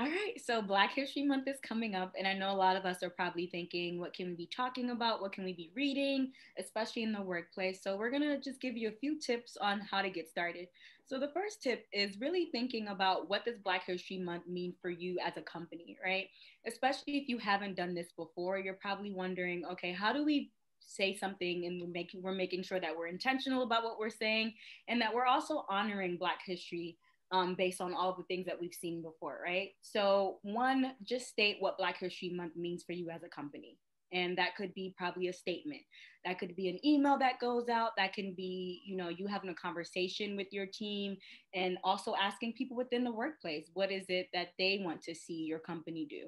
All right, so Black History Month is coming up, and I know a lot of us are probably thinking, what can we be talking about? What can we be reading, especially in the workplace? So, we're gonna just give you a few tips on how to get started. So, the first tip is really thinking about what does Black History Month mean for you as a company, right? Especially if you haven't done this before, you're probably wondering, okay, how do we say something and we're making sure that we're intentional about what we're saying and that we're also honoring Black history based on all the things that we've seen before, right? So, one, just state what Black History Month means for you as a company. And that could be probably a statement. That could be an email that goes out. That can be, you having a conversation with your team and also asking people within the workplace, what is it that they want to see your company do?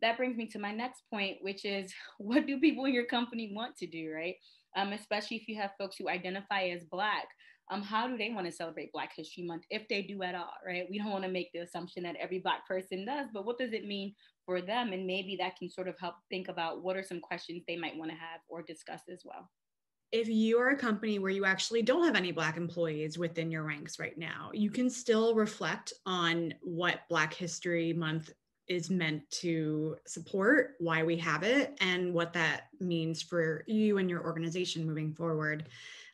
That brings me to my next point, which is what do people in your company want to do, right? Especially if you have folks who identify as Black, how do they want to celebrate Black History Month if they do at all, right? We don't want to make the assumption that every Black person does, but what does it mean for them? And maybe that can sort of help think about what are some questions they might want to have or discuss as well. If you are a company where you actually don't have any Black employees within your ranks right now, you can still reflect on what Black History Month is meant to support, why we have it, and what that means for you and your organization moving forward.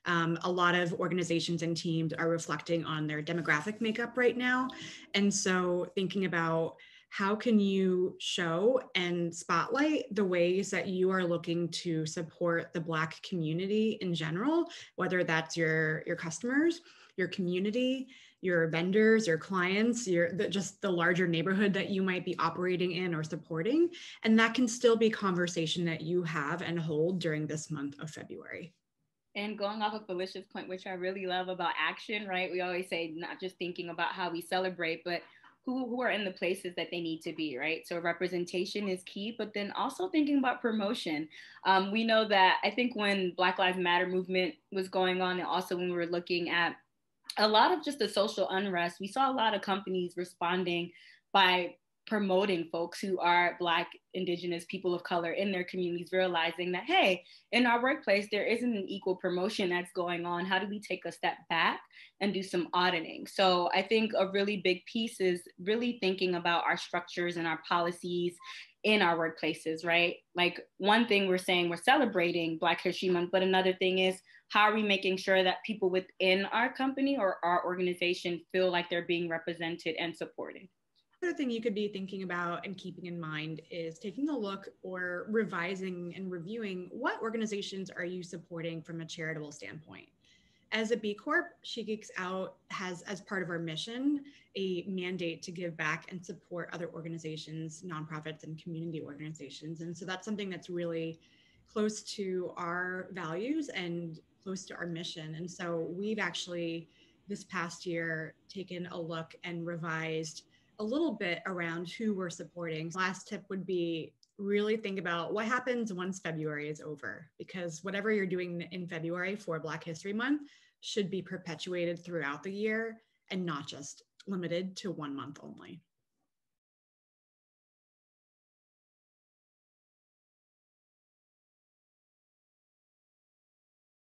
A lot of organizations and teams are reflecting on their demographic makeup right now. And so thinking about how can you show and spotlight the ways that you are looking to support the Black community in general, whether that's your customers, your community, your vendors, your clients, just the larger neighborhood that you might be operating in or supporting. And that can still be conversation that you have and hold during this month of February. And going off of Felicia's point, which I really love about action, right? We always say not just thinking about how we celebrate, but who are in the places that they need to be, right? So representation is key, but then also thinking about promotion. We know that I think when Black Lives Matter movement was going on, and also when we were looking at a lot of just the social unrest, we saw a lot of companies responding by promoting folks who are Black, Indigenous, people of color in their communities, realizing that, hey, in our workplace, there isn't an equal promotion that's going on. How do we take a step back and do some auditing? So I think a really big piece is really thinking about our structures and our policies in our workplaces, right? Like one thing we're saying we're celebrating Black History Month, but another thing is how are we making sure that people within our company or our organization feel like they're being represented and supported? Other thing you could be thinking about and keeping in mind is taking a look or revising and reviewing what organizations are you supporting from a charitable standpoint. As a B Corp, She Geeks Out has, as part of our mission, a mandate to give back and support other organizations, nonprofits, and community organizations. And so that's something that's really close to our values and close to our mission. And so we've actually, this past year, taken a look and revised a little bit around who we're supporting. Last tip would be really think about what happens once February is over, because whatever you're doing in February for Black History Month should be perpetuated throughout the year and not just limited to 1 month only.